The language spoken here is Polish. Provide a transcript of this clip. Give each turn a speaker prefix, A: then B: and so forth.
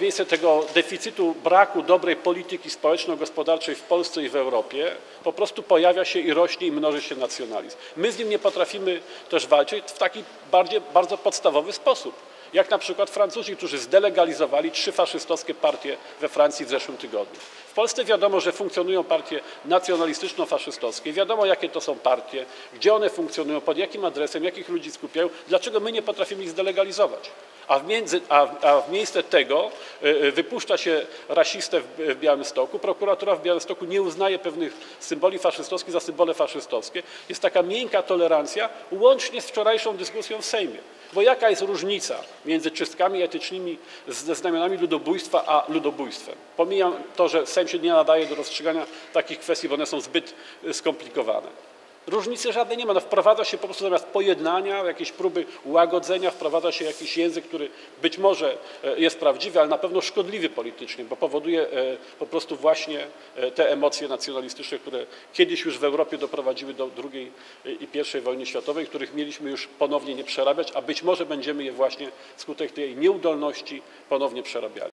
A: W miejsce tego deficytu, braku dobrej polityki społeczno-gospodarczej w Polsce i w Europie po prostu pojawia się i rośnie i mnoży się nacjonalizm. My z nim nie potrafimy też walczyć w taki bardzo podstawowy sposób. Jak na przykład Francuzi, którzy zdelegalizowali 3 faszystowskie partie we Francji w zeszłym tygodniu. W Polsce wiadomo, że funkcjonują partie nacjonalistyczno-faszystowskie, wiadomo jakie to są partie, gdzie one funkcjonują, pod jakim adresem, jakich ludzi skupiają, dlaczego my nie potrafimy ich zdelegalizować. A w miejsce tego wypuszcza się rasistę w Białymstoku. Prokuratura w Białymstoku nie uznaje pewnych symboli faszystowskich za symbole faszystowskie. Jest taka miękka tolerancja, łącznie z wczorajszą dyskusją w Sejmie. Bo jaka jest różnica między czystkami etycznymi ze znamionami ludobójstwa a ludobójstwem? Pomijam to, że Sejm się nie nadaje do rozstrzygania takich kwestii, bo one są zbyt skomplikowane. Różnicy żadnej nie ma. No, wprowadza się po prostu zamiast pojednania, jakieś próby łagodzenia, wprowadza się jakiś język, który być może jest prawdziwy, ale na pewno szkodliwy politycznie, bo powoduje po prostu właśnie te emocje nacjonalistyczne, które kiedyś już w Europie doprowadziły do II i I wojny światowej, których mieliśmy już ponownie nie przerabiać, a być może będziemy je właśnie wskutek tej nieudolności ponownie przerabiali.